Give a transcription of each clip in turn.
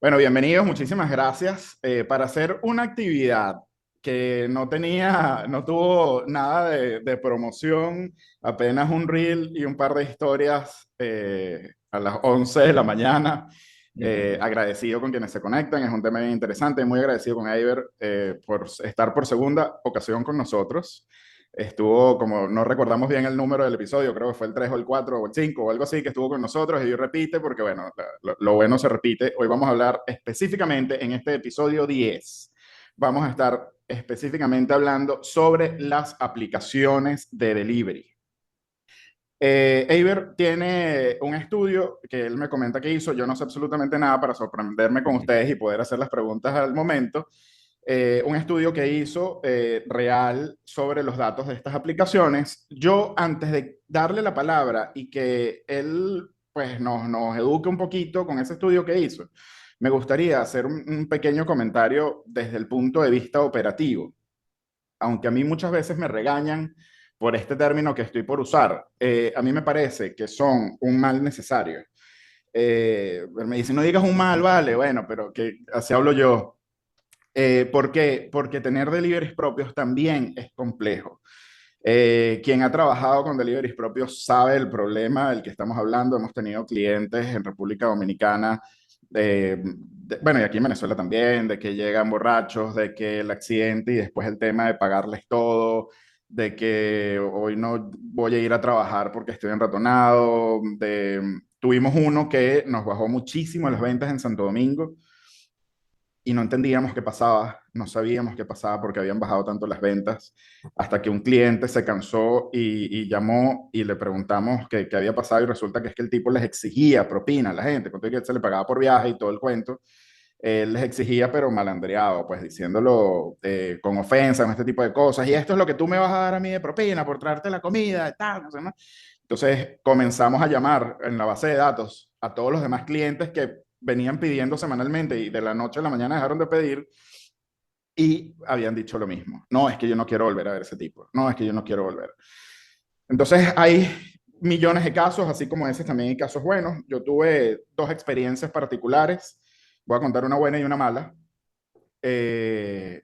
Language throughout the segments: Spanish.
Bueno, bienvenidos, muchísimas gracias. Para hacer una actividad que no tuvo nada de promoción, apenas un reel y un par de historias a las 11 de la mañana. Agradecido con quienes se conectan, es un tema bien interesante, muy agradecido con Iber por estar por segunda ocasión con nosotros. Estuvo, como no recordamos bien el número del episodio, creo que fue el 3 o el 4 o el 5 o algo así, que estuvo con nosotros y hoy repite porque, bueno, lo bueno se repite. Hoy vamos a hablar específicamente en este episodio 10. Vamos a estar específicamente hablando sobre las aplicaciones de delivery. Eiber tiene un estudio que él me comenta que hizo. Yo no sé absolutamente nada para sorprenderme con ustedes y poder hacer las preguntas al momento. Un estudio que hizo real sobre los datos de estas aplicaciones. Yo, antes de darle la palabra y que él pues, nos eduque un poquito con ese estudio que hizo, me gustaría hacer un pequeño comentario desde el punto de vista operativo, aunque a mí muchas veces me regañan por este término que estoy por usar. A mí me parece que son un mal necesario. Me dicen, no digas un mal, vale, bueno, pero que así hablo yo. ¿Por qué? Porque tener deliveries propios también es complejo. Quien ha trabajado con deliveries propios sabe el problema del que estamos hablando. Hemos tenido clientes en República Dominicana, bueno, y aquí en Venezuela también, de que llegan borrachos, de que el accidente y después el tema de pagarles todo, de que hoy no voy a ir a trabajar porque estoy enratonado. Tuvimos uno que nos bajó muchísimo las ventas en Santo Domingo y no entendíamos qué pasaba, no sabíamos qué pasaba porque habían bajado tanto las ventas, hasta que un cliente se cansó y llamó y le preguntamos qué había pasado y resulta que es que el tipo les exigía propina a la gente, porque él se le pagaba por viaje y todo el cuento. Él les exigía, pero malandreado, pues diciéndolo con ofensa, con este tipo de cosas. Y esto es lo que tú me vas a dar a mí de propina por traerte la comida y tal, no sé más. Entonces comenzamos a llamar en la base de datos a todos los demás clientes que venían pidiendo semanalmente y de la noche a la mañana dejaron de pedir y habían dicho lo mismo. No, es que yo no quiero volver a ver ese tipo. No, es que yo no quiero volver. Entonces hay millones de casos, así como ese también hay casos buenos. Yo tuve dos experiencias particulares. Voy a contar una buena y una mala.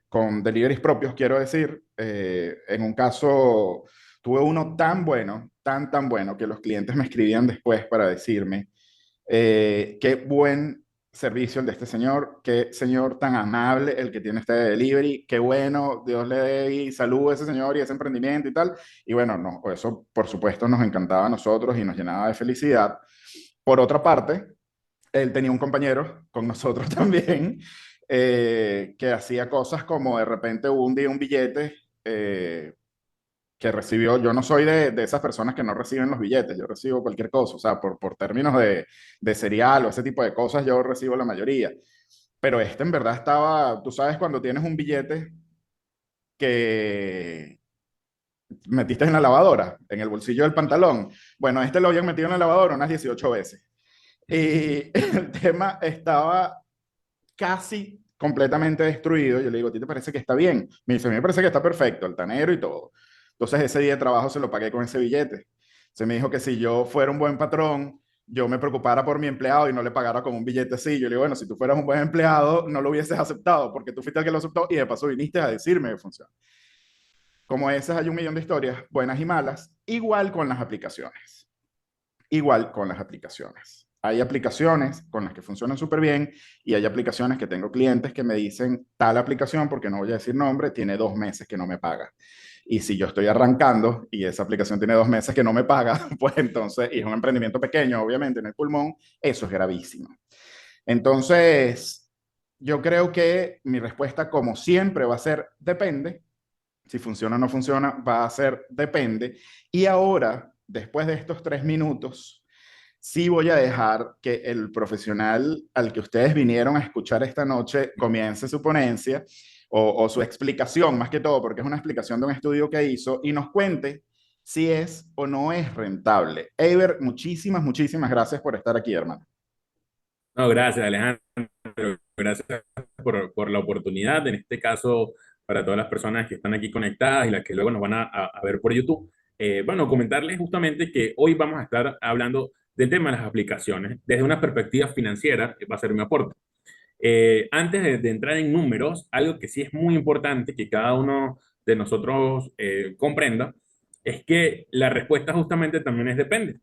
Con deliveries propios, quiero decir. En un caso, tuve uno tan bueno, tan bueno, que los clientes me escribían después para decirme qué buen servicio el de este señor, qué señor tan amable el que tiene este delivery, qué bueno, Dios le dé y salud a ese señor y ese emprendimiento y tal. Y bueno, no, eso por supuesto nos encantaba a nosotros y nos llenaba de felicidad. Por otra parte, él tenía un compañero con nosotros también que hacía cosas como de repente un día un billete que recibió. Yo no soy de esas personas que no reciben los billetes, yo recibo cualquier cosa, o sea, por términos de serial o ese tipo de cosas, yo recibo la mayoría. Pero este en verdad estaba, tú sabes, cuando tienes un billete que metiste en la lavadora, en el bolsillo del pantalón. Bueno, este lo habían metido en la lavadora unas 18 veces. Y el tema estaba casi completamente destruido. Yo le digo, ¿a ti te parece que está bien? Me dice, a mí me parece que está perfecto, altanero y todo. Entonces ese día de trabajo se lo pagué con ese billete. Se me dijo que si yo fuera un buen patrón, yo me preocupara por mi empleado y no le pagara con un billete así. Yo le digo, bueno, si tú fueras un buen empleado, no lo hubieses aceptado porque tú fuiste el que lo aceptó y de paso viniste a decirme que funciona. Como esas hay un millón de historias, buenas y malas, igual con las aplicaciones. Igual con las aplicaciones. Hay aplicaciones con las que funcionan súper bien y hay aplicaciones que tengo clientes que me dicen tal aplicación, porque no voy a decir nombre, tiene 2 meses que no me paga. Y si yo estoy arrancando y esa aplicación tiene 2 meses que no me paga, pues entonces, y es un emprendimiento pequeño, obviamente, en el pulmón, eso es gravísimo. Entonces, yo creo que mi respuesta, como siempre, va a ser depende. Si funciona o no funciona, va a ser depende. Y ahora, después de estos 3 minutos, sí voy a dejar que el profesional al que ustedes vinieron a escuchar esta noche comience su ponencia o su explicación, más que todo, porque es una explicación de un estudio que hizo, y nos cuente si es o no es rentable. Eiber, muchísimas gracias por estar aquí, hermano. No, gracias, Alejandro. Gracias por la oportunidad, en este caso, para todas las personas que están aquí conectadas y las que luego nos van a ver por YouTube. Bueno, comentarles justamente que hoy vamos a estar hablando del tema de las aplicaciones desde una perspectiva financiera, que va a ser mi aporte. Antes de entrar en números, algo que sí es muy importante que cada uno de nosotros comprenda, es que la respuesta justamente también es depende.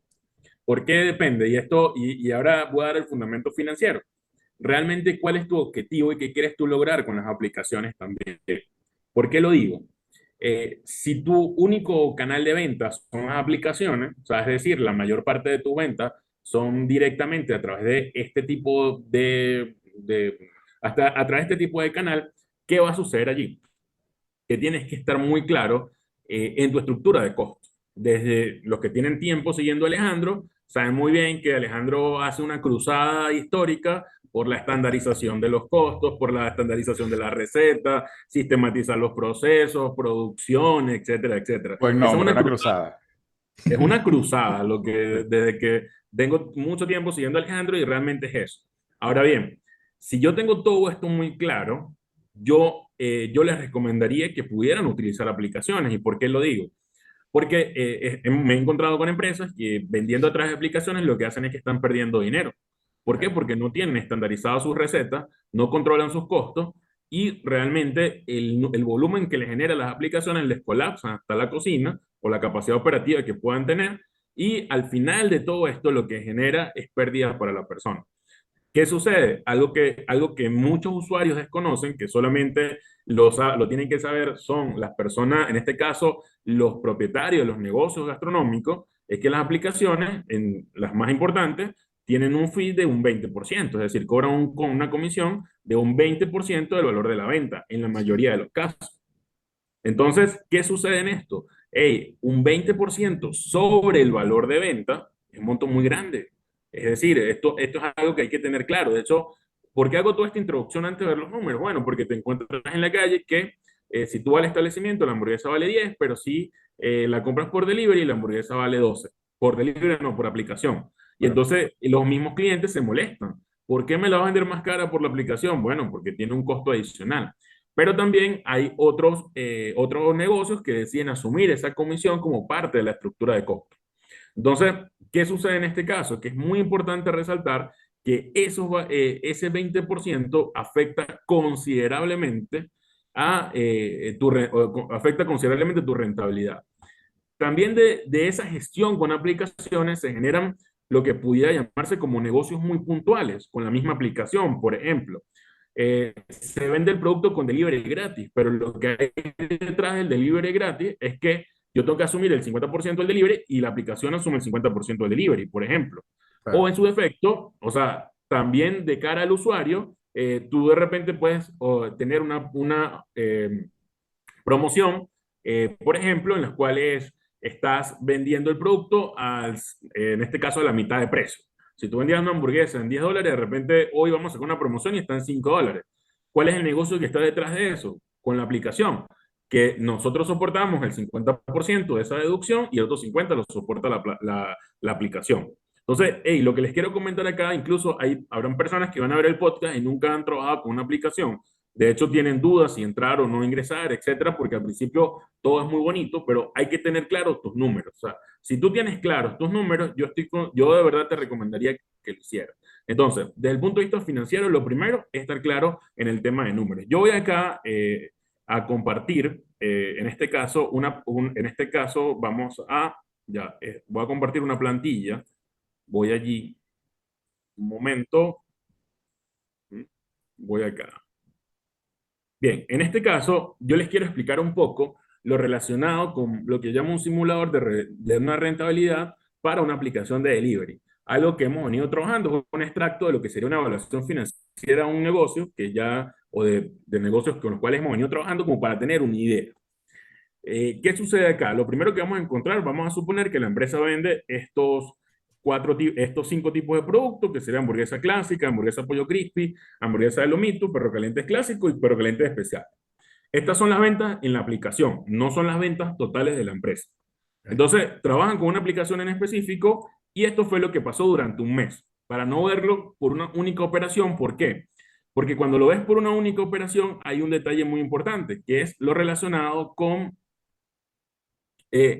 ¿Por qué depende? Y ahora voy a dar el fundamento financiero. Realmente, ¿cuál es tu objetivo y qué quieres tú lograr con las aplicaciones también? ¿Por qué lo digo? Si tu único canal de ventas son las aplicaciones, o sea, es decir, la mayor parte de tus ventas son directamente a través de este tipo hasta a través de este tipo de canal, ¿qué va a suceder allí? Que tienes que estar muy claro en tu estructura de costos. Desde los que tienen tiempo siguiendo a Alejandro, saben muy bien que Alejandro hace una cruzada histórica por la estandarización de los costos, por la estandarización de la receta, sistematizar los procesos, producción, etcétera, etcétera. Buen Esa nombre, una cruzada. es una cruzada, lo que desde que tengo mucho tiempo siguiendo a Alejandro y realmente es eso. Ahora bien, si yo tengo todo esto muy claro, yo les recomendaría que pudieran utilizar aplicaciones. ¿Y por qué lo digo? Porque me he encontrado con empresas que vendiendo a través de aplicaciones lo que hacen es que están perdiendo dinero. ¿Por qué? Porque no tienen estandarizadas sus recetas, no controlan sus costos y realmente el volumen que les genera las aplicaciones les colapsa hasta la cocina o la capacidad operativa que puedan tener y al final de todo esto lo que genera es pérdida para la persona. ¿Qué sucede? Algo que muchos usuarios desconocen, que solamente lo tienen que saber son las personas, en este caso los propietarios de los negocios gastronómicos, es que las aplicaciones, en las más importantes, tienen un fee de un 20%, es decir, cobran con una comisión de un 20% del valor de la venta, en la mayoría de los casos. Entonces, ¿qué sucede en esto? Hey, un 20% sobre el valor de venta es un monto muy grande. Es decir, esto es algo que hay que tener claro. De hecho, ¿por qué hago toda esta introducción antes de ver los números? Bueno, porque te encuentras en la calle que si tú vas al establecimiento, la hamburguesa vale 10, pero si la compras por delivery, la hamburguesa vale 12. Por delivery, no, por aplicación. Y Claro. entonces los mismos clientes se molestan. ¿Por qué me la vas a vender más cara por la aplicación? Bueno, porque tiene un costo adicional. Pero también hay otros negocios que deciden asumir esa comisión como parte de la estructura de costo. Entonces, ¿qué sucede en este caso? Que es muy importante resaltar que ese 20% afecta considerablemente afecta considerablemente tu rentabilidad. También de esa gestión con aplicaciones se generan lo que pudiera llamarse como negocios muy puntuales con la misma aplicación. Por ejemplo, se vende el producto con delivery gratis, pero lo que hay detrás del delivery gratis es que yo tengo que asumir el 50% del delivery y la aplicación asume el 50% del delivery, por ejemplo. O Claro. en su defecto, o sea, también de cara al usuario, tú de repente puedes tener una promoción, por ejemplo, en las cuales estás vendiendo el producto en este caso a la mitad de precio. Si tú vendías una hamburguesa en $10, de repente hoy vamos a sacar una promoción y está en $5. ¿Cuál es el negocio que está detrás de eso? Con la aplicación, que nosotros soportamos el 50% de esa deducción y el otro 50% lo soporta la aplicación. Entonces, hey, lo que les quiero comentar acá, incluso habrán personas que van a ver el podcast y nunca han trabajado con una aplicación. De hecho, tienen dudas si entrar o no ingresar, etcétera, porque al principio todo es muy bonito, pero hay que tener claros tus números. O sea, si tú tienes claros tus números, yo de verdad te recomendaría que lo hicieras. Entonces, desde el punto de vista financiero, lo primero es estar claro en el tema de números. Yo voy acá a compartir, en este caso, en este caso vamos a, ya, voy a compartir una plantilla. Voy allí, un momento, voy acá. Bien, en este caso, yo les quiero explicar un poco lo relacionado con lo que llamo un simulador de una rentabilidad para una aplicación de delivery. Algo que hemos venido trabajando con un extracto de lo que sería una evaluación financiera de un negocio o de negocios con los cuales hemos venido trabajando como para tener una idea. ¿Qué sucede acá? Lo primero que vamos a encontrar, vamos a suponer que la empresa vende estos 5 tipos de productos, que serían hamburguesa clásica, hamburguesa pollo crispy, hamburguesa de lomito, perro caliente clásico y perro caliente especial. Estas son las ventas en la aplicación, no son las ventas totales de la empresa. Entonces, trabajan con una aplicación en específico y esto fue lo que pasó durante un mes. Para no verlo por una única operación, ¿por qué? Porque cuando lo ves por una única operación hay un detalle muy importante, que es lo relacionado con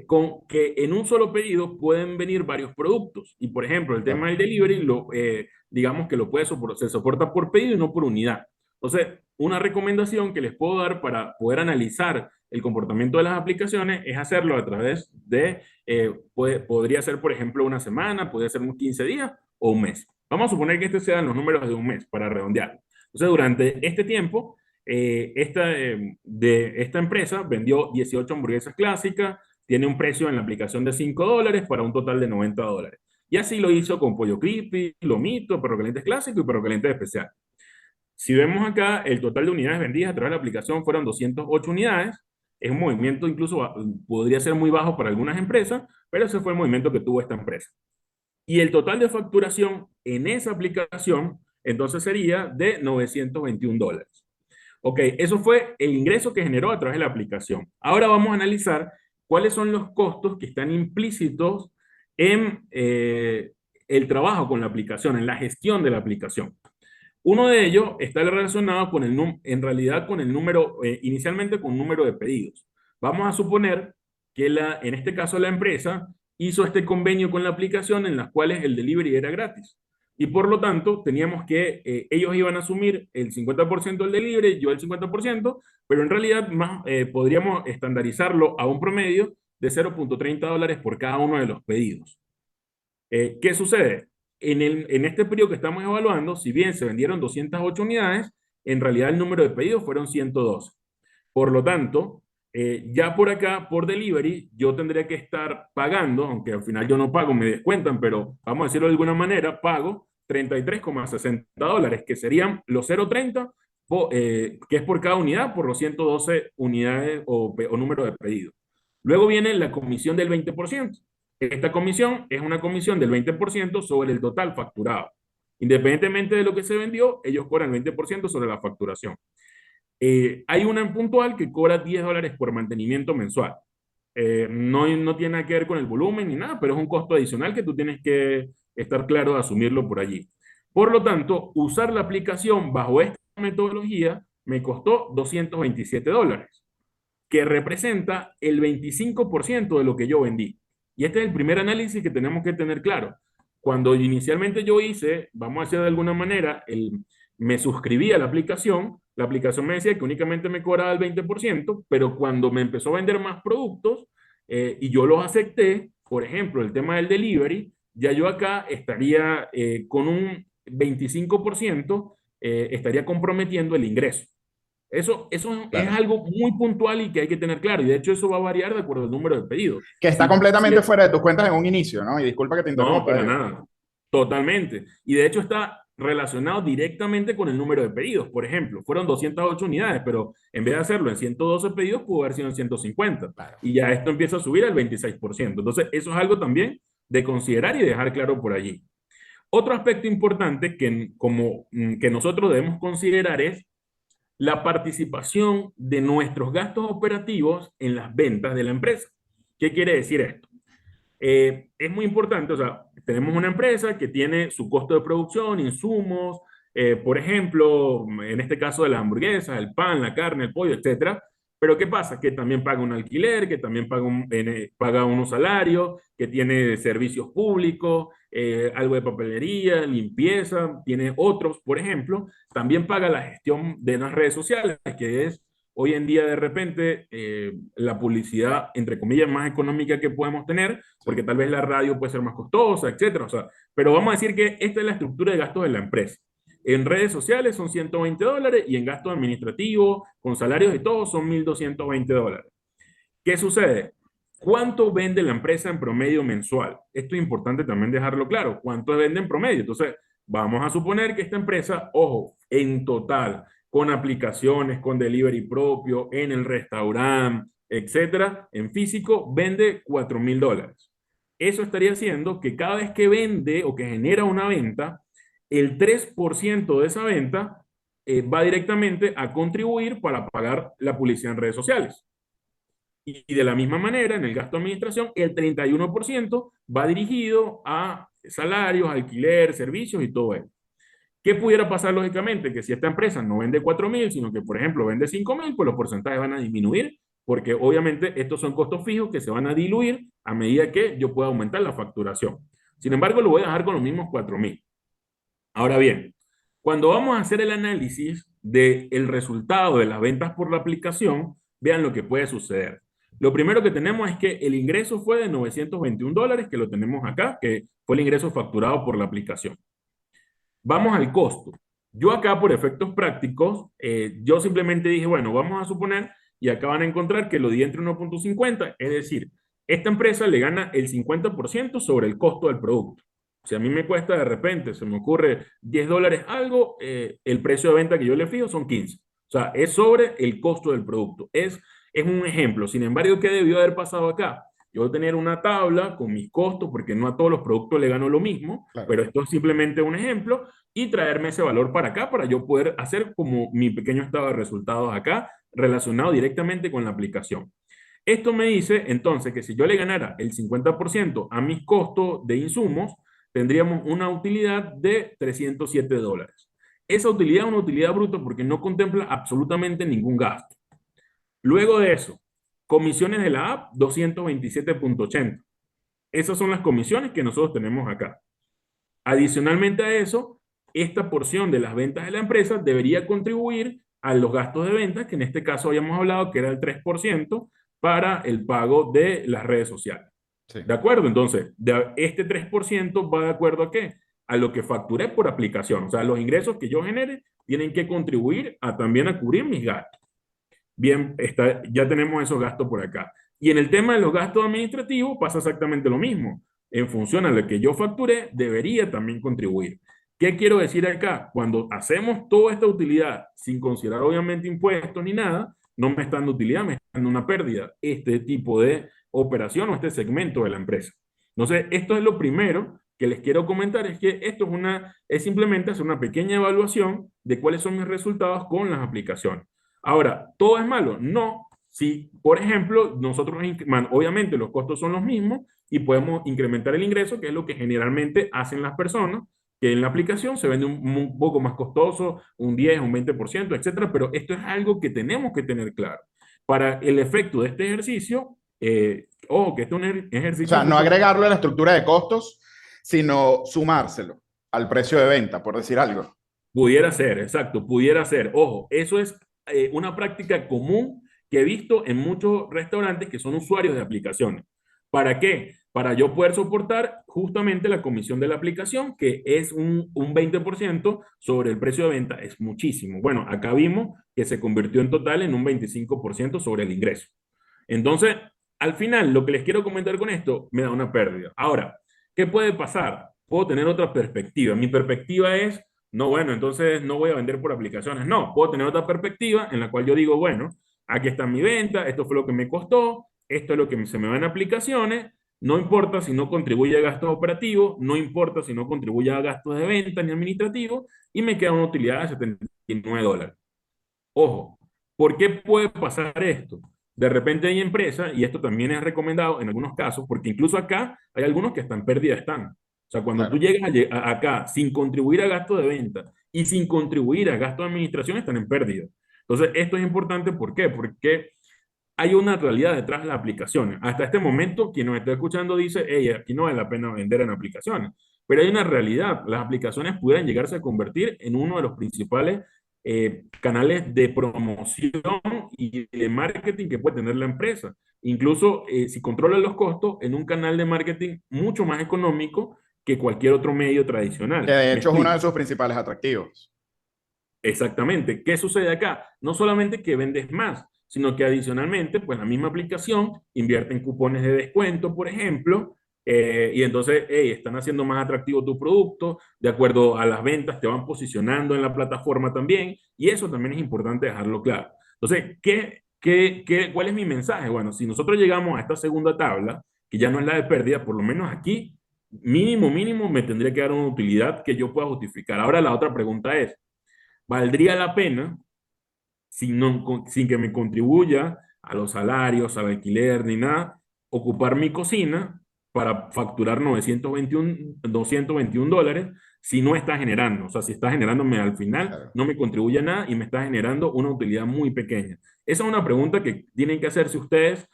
con que en un solo pedido pueden venir varios productos. Y por ejemplo, el tema Claro. del delivery, digamos que lo se soporta por pedido y no por unidad. Entonces, una recomendación que les puedo dar para poder analizar el comportamiento de las aplicaciones es hacerlo a través de, podría ser, por ejemplo, una semana, podría ser unos 15 días o un mes. Vamos a suponer que estos sean los números de un mes para redondear. Entonces, durante este tiempo, esta empresa vendió 18 hamburguesas clásicas, tiene un precio en la aplicación de $5 para un total de $90. Y así lo hizo con pollo crispy, lomito, perro caliente clásico y perro caliente especial. Si vemos acá, el total de unidades vendidas a través de la aplicación fueron 208 unidades. Es un movimiento incluso podría ser muy bajo para algunas empresas, pero ese fue el movimiento que tuvo esta empresa. Y el total de facturación en esa aplicación entonces sería de $921. Ok, eso fue el ingreso que generó a través de la aplicación. Ahora vamos a analizar cuáles son los costos que están implícitos en el trabajo con la aplicación, en la gestión de la aplicación. Uno de ellos está relacionado con en realidad con el número, inicialmente con un número de pedidos. Vamos a suponer que en este caso la empresa hizo este convenio con la aplicación en las cuales el delivery era gratis. Y por lo tanto, teníamos que, ellos iban a asumir el 50% del delivery, yo el 50%, pero en realidad más, podríamos estandarizarlo a un promedio de $0.30 por cada uno de los pedidos. ¿Qué sucede? En este periodo que estamos evaluando, si bien se vendieron 208 unidades, en realidad el número de pedidos fueron 112. Por lo tanto, ya por acá, por delivery, yo tendría que estar pagando, aunque al final yo no pago, me descuentan, pero vamos a decirlo de alguna manera, pago $33,60, que serían los 0,30, que es por cada unidad, por los 112 unidades o número de pedidos. Luego viene la comisión del 20%. Esta comisión es una comisión del 20% sobre el total facturado. Independientemente de lo que se vendió, ellos cobran el 20% sobre la facturación. Hay una en puntual que cobra $10 por mantenimiento mensual. No tiene nada que ver con el volumen ni nada, pero es un costo adicional que tú tienes que estar claro de asumirlo por allí. Por lo tanto, usar la aplicación bajo esta metodología me costó $227, que representa el 25% de lo que yo vendí. Y este es el primer análisis que tenemos que tener claro. Cuando inicialmente yo hice, vamos a hacer de alguna manera, me suscribí a la aplicación me decía que únicamente me cobraba el 20%, pero cuando me empezó a vender más productos y yo los acepté, por ejemplo, el tema del delivery, ya yo acá estaría con un 25%, estaría comprometiendo el ingreso. Eso es Claro. algo muy puntual y que hay que tener claro. Y de hecho eso va a variar de acuerdo al número de pedidos. Que está completamente fuera de tus cuentas en un inicio, ¿no? Y disculpa que te No, interrumpa. para nada. Totalmente. Y de hecho está relacionado directamente con el número de pedidos. Por ejemplo, fueron 208 unidades, pero en vez de hacerlo en 112 pedidos, pudo haber sido en 150. Claro. Y ya esto empieza a subir al 26%. Entonces, eso es algo también de considerar y dejar claro por allí. Otro aspecto importante que nosotros debemos considerar es la participación de nuestros gastos operativos en las ventas de la empresa. ¿Qué quiere decir esto? Es muy importante, o sea, tenemos una empresa que tiene su costo de producción, insumos, por ejemplo, en este caso de las hamburguesas, el pan, la carne, el pollo, etcétera. Pero ¿qué pasa? Que también paga un alquiler, que también paga unos salarios, que tiene servicios públicos, algo de papelería, limpieza, tiene otros, por ejemplo, también paga la gestión de las redes sociales, que es hoy en día de repente la publicidad, entre comillas, más económica que podemos tener, porque tal vez la radio puede ser más costosa, etcétera. O sea, pero vamos a decir que esta es la estructura de gastos de la empresa. En redes sociales son $120 y en gastos administrativos, con salarios y todo, son $1,220. ¿Qué sucede? ¿Cuánto vende la empresa en promedio mensual? Esto es importante también dejarlo claro. ¿Cuánto vende en promedio? Entonces, vamos a suponer que esta empresa, ojo, en total, con aplicaciones, con delivery propio, en el restaurante, etcétera, en físico, vende $4,000. Eso estaría haciendo que cada vez que vende o que genera una venta, el 3% de esa venta va directamente a contribuir para pagar la publicidad en redes sociales. Y de la misma manera, en el gasto de administración, el 31% va dirigido a salarios, alquiler, servicios y todo eso. ¿Qué pudiera pasar lógicamente? Que si esta empresa no vende 4,000, sino que, por ejemplo, vende 5,000, pues los porcentajes van a disminuir porque obviamente estos son costos fijos que se van a diluir a medida que yo pueda aumentar la facturación. Sin embargo, lo voy a dejar con los mismos 4.000. Ahora bien, cuando vamos a hacer el análisis del resultado de las ventas por la aplicación, vean lo que puede suceder. Lo primero que tenemos es que el ingreso fue de $921, que lo tenemos acá, que fue el ingreso facturado por la aplicación. Vamos al costo. Yo acá, por efectos prácticos, yo simplemente dije, bueno, vamos a suponer, y acá van a encontrar que lo di entre 1.50, es decir, esta empresa le gana el 50% sobre el costo del producto. Si a mí me cuesta de repente, se me ocurre $10 algo, el precio de venta que yo le fijo son 15. O sea, es sobre el costo del producto. Es un ejemplo. Sin embargo, ¿qué debió haber pasado acá? Yo voy a tener una tabla con mis costos, porque no a todos los productos le gano lo mismo, Claro. pero esto es simplemente un ejemplo, y traerme ese valor para acá para yo poder hacer como mi pequeño estado de resultados acá relacionado directamente con la aplicación. Esto me dice entonces que si yo le ganara el 50% a mis costos de insumos, tendríamos una utilidad de $307. Esa utilidad es una utilidad bruta porque no contempla absolutamente ningún gasto. Luego de eso, comisiones de la app, 227.80. Esas son las comisiones que nosotros tenemos acá. Adicionalmente a eso, esta porción de las ventas de la empresa debería contribuir a los gastos de ventas, que en este caso habíamos hablado que era el 3% para el pago de las redes sociales. Sí. ¿De acuerdo? Entonces, este 3% va de acuerdo a qué? A lo que facturé por aplicación. O sea, los ingresos que yo genere tienen que contribuir a también a cubrir mis gastos. Bien, ya tenemos esos gastos por acá. Y en el tema de los gastos administrativos pasa exactamente lo mismo. En función a lo que yo facturé, debería también contribuir. ¿Qué quiero decir acá? Cuando hacemos toda esta utilidad sin considerar obviamente impuestos ni nada, no me está dando utilidad, me está dando una pérdida este tipo de operación o este segmento de la empresa. Entonces, esto es lo primero que les quiero comentar, es que esto es simplemente hacer una pequeña evaluación de cuáles son mis resultados con las aplicaciones. Ahora, ¿todo es malo? No. Si, por ejemplo, nosotros, obviamente los costos son los mismos y podemos incrementar el ingreso, que es lo que generalmente hacen las personas, que en la aplicación se vende un poco más costoso, un 10, un 20%, etcétera, pero esto es algo que tenemos que tener claro. Para el efecto de este ejercicio, ojo, que este es un O ejercicio sea, un no poco. agregarlo a la estructura de costos, sino sumárselo al precio de venta, por decir algo. Pudiera ser, exacto, pudiera ser. Ojo, eso es una práctica común que he visto en muchos restaurantes que son usuarios de aplicaciones. ¿Para qué? Para yo poder soportar justamente la comisión de la aplicación, que es un 20% sobre el precio de venta. Es muchísimo. Bueno, acá vimos que se convirtió en total en un 25% sobre el ingreso. Entonces, al final, lo que les quiero comentar con esto me da una pérdida. Ahora, ¿qué puede pasar? Puedo tener otra perspectiva. Mi perspectiva es no, bueno, entonces no voy a vender por aplicaciones. No, puedo tener otra perspectiva en la cual yo digo, bueno, aquí está mi venta, esto fue lo que me costó, esto es lo que se me va en aplicaciones, no importa si no contribuye a gastos operativos, no importa si no contribuye a gastos de venta ni administrativos, y me queda una utilidad de $79. Ojo, ¿por qué puede pasar esto? De repente hay empresas, y esto también es recomendado en algunos casos, porque incluso acá hay algunos que están pérdidas están. O sea, cuando tú Claro. llegas acá sin contribuir a gasto de venta y sin contribuir a gasto de administración, están en pérdida. Entonces, esto es importante, ¿por qué? Porque hay una realidad detrás de las aplicaciones. Hasta este momento, quien nos está escuchando dice, hey, aquí no vale la pena vender en aplicaciones. Pero hay una realidad. Las aplicaciones pudieran llegarse a convertir en uno de los principales canales de promoción y de marketing que puede tener la empresa. Incluso si controla los costos, en un canal de marketing mucho más económico que cualquier otro medio Que tradicional. de ¿Me hecho es uno explico? de sus principales atractivos. Exactamente. ¿Qué sucede acá? No solamente que vendes más, sino que adicionalmente, pues la misma aplicación invierte en cupones de descuento, por ejemplo, y entonces, hey, están haciendo más atractivo tu producto, de acuerdo a las ventas, te van posicionando en la plataforma también, y eso también es importante dejarlo claro. Entonces, ¿cuál es mi mensaje? Bueno, si nosotros llegamos a esta segunda tabla, que ya no es la de pérdida, por lo menos aquí, mínimo, mínimo, me tendría que dar una utilidad que yo pueda justificar. Ahora la otra pregunta es, ¿valdría la pena, sin que me contribuya a los salarios, al alquiler ni nada, ocupar mi cocina para facturar 221 dólares si no está generando. O sea, si está generándome al final, Claro. no me contribuye a nada y me está generando una utilidad muy pequeña. Esa es una pregunta que tienen que hacerse ustedes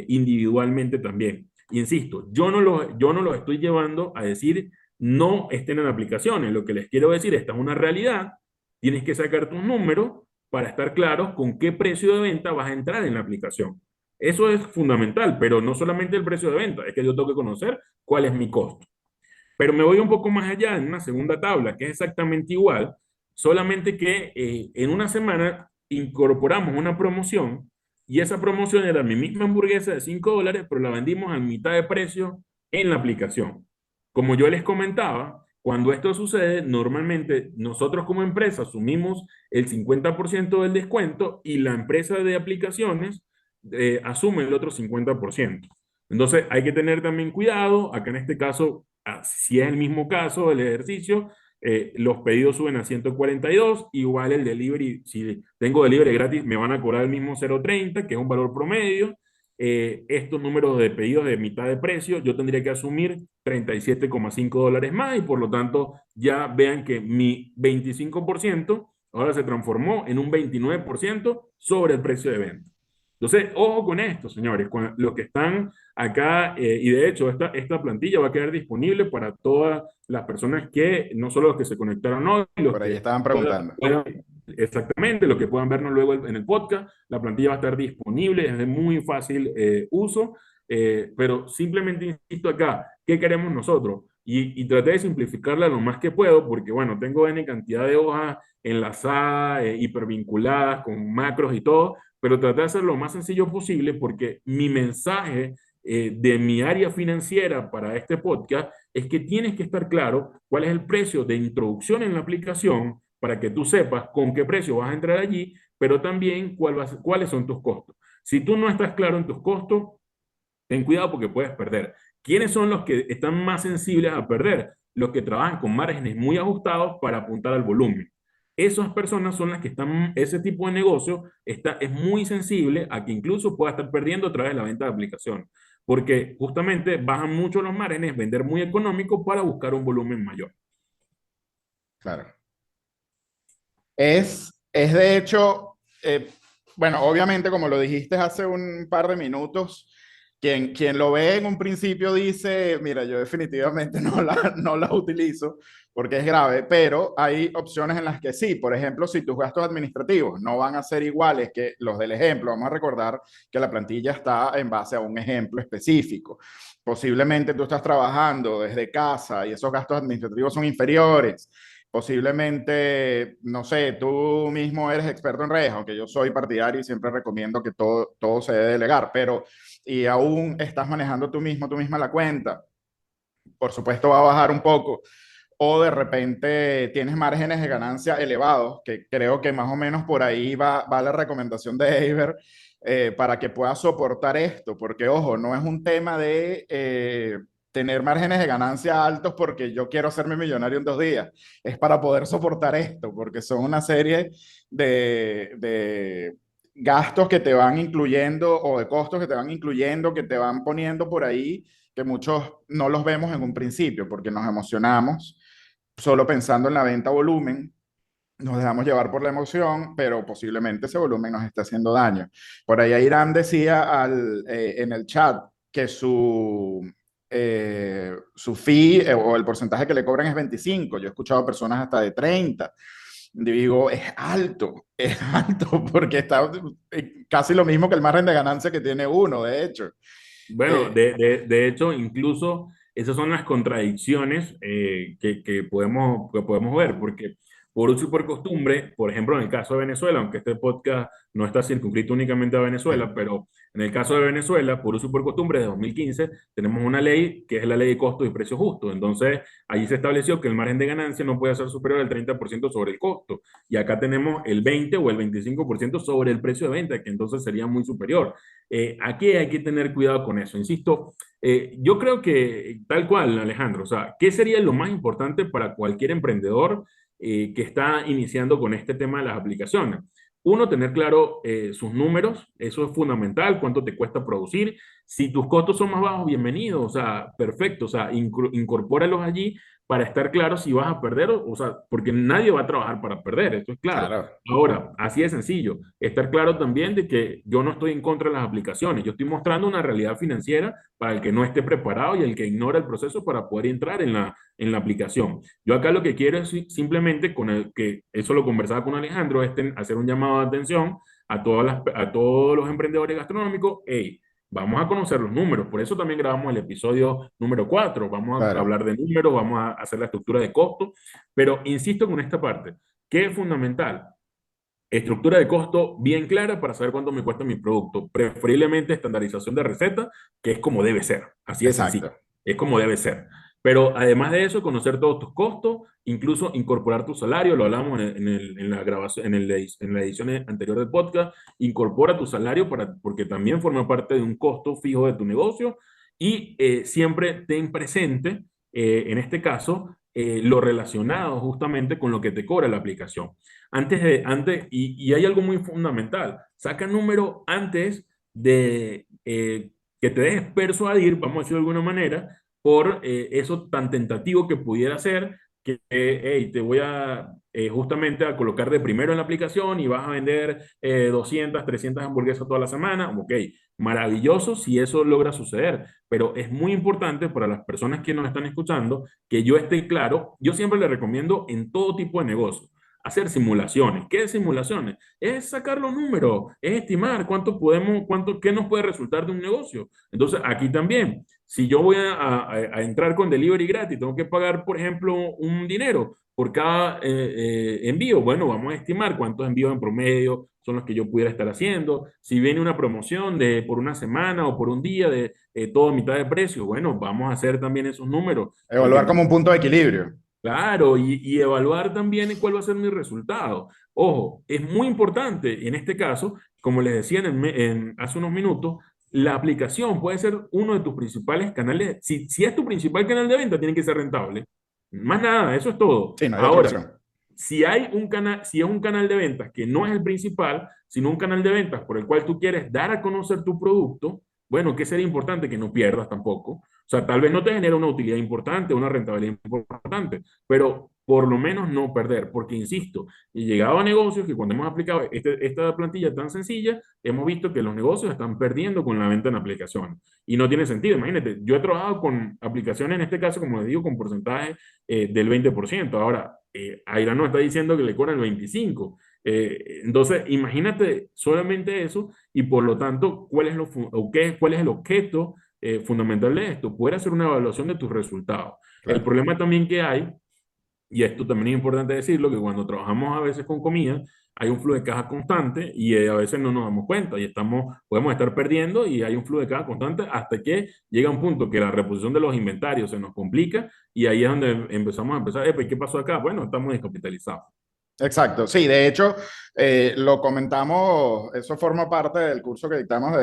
individualmente también. Insisto, yo no lo estoy llevando a decir no estén en aplicaciones. Lo que les quiero decir, esta es una realidad. Tienes que sacar tus números para estar claros con qué precio de venta vas a entrar en la aplicación. Eso es fundamental, pero no solamente el precio de venta, es que yo tengo que conocer cuál es mi costo. Pero me voy un poco más allá en una segunda tabla, que es exactamente igual, solamente que en una semana incorporamos una promoción y esa promoción era mi misma hamburguesa de 5 dólares, pero la vendimos a mitad de precio en la aplicación. Como yo les comentaba, cuando esto sucede, normalmente nosotros como empresa asumimos el 50% del descuento y la empresa de aplicaciones asume el otro 50%. Entonces hay que tener también cuidado, acá en este caso, si es el mismo caso del ejercicio, los pedidos suben a 142, igual el delivery, si tengo delivery gratis, me van a cobrar el mismo 0,30, que es un valor promedio. Estos números de pedidos de mitad de precio, yo tendría que asumir 37,5 dólares más y por lo tanto ya vean que mi 25% ahora se transformó en un 29% sobre el precio de venta. Entonces, ojo con esto, señores, con los que están acá, y de hecho esta plantilla va a quedar disponible para todas las personas que, no solo los que se conectaron hoy, los Por ahí que estaban preguntando. puedan, exactamente, los que puedan vernos luego en el podcast, la plantilla va a estar disponible, es de muy fácil uso, pero simplemente insisto acá, ¿qué queremos nosotros? Y traté de simplificarla lo más que puedo, porque bueno, tengo N cantidad de hojas enlazadas, hipervinculadas, con macros y todo, pero traté de hacerlo lo más sencillo posible porque mi mensaje de mi área financiera para este podcast es que tienes que estar claro cuál es el precio de introducción en la aplicación para que tú sepas con qué precio vas a entrar allí, pero también cuáles son tus costos. Si tú no estás claro en tus costos, ten cuidado porque puedes perder. ¿Quiénes son los que están más sensibles a perder? Los que trabajan con márgenes muy ajustados para apuntar al volumen. Esas personas son las que están, ese tipo de negocio es muy sensible a que incluso pueda estar perdiendo a través de la venta de aplicación, porque justamente bajan mucho los márgenes, vender muy económico para buscar un volumen mayor. Claro. Es de hecho, bueno, obviamente, como lo dijiste hace un par de minutos, quien lo ve en un principio dice, mira, yo definitivamente no la utilizo porque es grave, pero hay opciones en las que sí. Por ejemplo, si tus gastos administrativos no van a ser iguales que los del ejemplo, vamos a recordar que la plantilla está en base a un ejemplo específico. Posiblemente tú estás trabajando desde casa y esos gastos administrativos son inferiores. Posiblemente, no sé, tú mismo eres experto en redes, aunque yo soy partidario y siempre recomiendo que todo se debe delegar, pero y aún estás manejando tú misma la cuenta, por supuesto va a bajar un poco. O de repente tienes márgenes de ganancia elevados, que creo que más o menos por ahí va la recomendación de Eiber, para que puedas soportar esto, porque ojo, no es un tema de tener márgenes de ganancia altos porque yo quiero hacerme millonario en 2 días, es para poder soportar esto, porque son una serie de gastos que te van incluyendo o de costos que te van incluyendo, que te van poniendo por ahí, que muchos no los vemos en un principio porque nos emocionamos solo pensando en la venta volumen, nos dejamos llevar por la emoción, pero posiblemente ese volumen nos esté haciendo daño. Por ahí Irán decía en el chat que su fee o el porcentaje que le cobran es 25. Yo he escuchado personas hasta de 30. Digo, es alto, porque está casi lo mismo que el margen de ganancia que tiene uno, de hecho. Bueno, Eh, de hecho, incluso esas son las contradicciones que podemos ver, porque por uso y por costumbre, por ejemplo, en el caso de Venezuela, aunque este podcast no está circunscrito únicamente a sí, Venezuela, pero en el caso de Venezuela, por uso y por costumbre, de 2015, tenemos una ley que es la ley de costos y precios justos. Entonces, allí se estableció que el margen de ganancia no puede ser superior al 30% sobre el costo. Y acá tenemos el 20 o el 25% sobre el precio de venta, que entonces sería muy superior. Aquí hay que tener cuidado con eso. Insisto, yo creo que tal cual, Alejandro, o sea, ¿qué sería lo más importante para cualquier emprendedor que está iniciando con este tema de las aplicaciones? Uno, tener claro sus números, eso es fundamental, cuánto te cuesta producir. Si tus costos son más bajos, bienvenido, o sea, perfecto, o sea, incorpóralos allí para estar claro si vas a perder, o sea, porque nadie va a trabajar para perder, esto es claro. Claro, Ahora, así de sencillo, estar claro también de que yo no estoy en contra de las aplicaciones, yo estoy mostrando una realidad financiera para el que no esté preparado y el que ignora el proceso para poder entrar en la aplicación. Yo acá lo que quiero es simplemente, con el que eso lo conversaba con Alejandro, es hacer un llamado de atención a todos los emprendedores gastronómicos. Hey, vamos a conocer los números, por eso también grabamos el episodio número 4. Vamos a claro. hablar de números, vamos a hacer la estructura de costo, pero insisto con esta parte, que es fundamental. Estructura de costo bien clara para saber cuánto me cuesta mi producto. Preferiblemente estandarización de receta, que es como debe ser. Así de sencillo. Exacto. Es como debe ser. Pero además de eso, conocer todos tus costos, incluso incorporar tu salario, lo hablamos en la grabación, en la edición anterior del podcast, incorpora tu salario porque también forma parte de un costo fijo de tu negocio y siempre ten presente, en este caso, lo relacionado justamente con lo que te cobra la aplicación. Y hay algo muy fundamental, saca número antes de que te dejes persuadir, vamos a decirlo de alguna manera, por eso tan tentativo que pudiera ser, que hey, te voy a justamente a colocar de primero en la aplicación y vas a vender 200, 300 hamburguesas toda la semana. Ok, maravilloso si eso logra suceder, pero es muy importante para las personas que nos están escuchando que yo esté claro. Yo siempre le recomiendo en todo tipo de negocio hacer simulaciones. ¿Qué es simulaciones? Es sacar los números, es estimar qué nos puede resultar de un negocio. Entonces, aquí también, si yo voy a entrar con delivery gratis, tengo que pagar, por ejemplo, un dinero por cada envío. Bueno, vamos a estimar cuántos envíos en promedio son los que yo pudiera estar haciendo. Si viene una promoción de por una semana o por un día de todo a mitad de precio, bueno, vamos a hacer también esos números, porque Evaluar como un punto de equilibrio. claro, y evaluar también cuál va a ser mi resultado. Ojo, es muy importante en este caso, como les decía hace unos minutos, la aplicación puede ser uno de tus principales canales. Si es tu principal canal de venta, tiene que ser rentable. Más nada, eso es todo. Sí, no hay otra Ahora, opción. si es un canal de ventas que no es el principal, sino un canal de ventas por el cual tú quieres dar a conocer tu producto, bueno, ¿qué sería importante? Que no pierdas tampoco. O sea, tal vez no te genera una utilidad importante, una rentabilidad importante, pero por lo menos no perder, porque insisto, he llegado a negocios que cuando hemos aplicado esta plantilla tan sencilla, hemos visto que los negocios están perdiendo con la venta en aplicaciones. Y no tiene sentido. Imagínate, yo he trabajado con aplicaciones, en este caso, como les digo, con porcentaje del 20%. Ahora, Aira no está diciendo que le cobran el 25%. Entonces, imagínate solamente eso y por lo tanto, ¿cuál es el objeto fundamental de esto? Poder hacer una evaluación de tus resultados. El Claro. problema también que hay, y esto también es importante decirlo, que cuando trabajamos a veces con comida, hay un flujo de caja constante y a veces no nos damos cuenta y podemos estar perdiendo y hay un flujo de caja constante hasta que llega un punto que la reposición de los inventarios se nos complica y ahí es donde empezamos a pensar, ¿qué pasó acá? Bueno, estamos descapitalizados. Exacto, sí, de hecho, lo comentamos, eso forma parte del curso que dictamos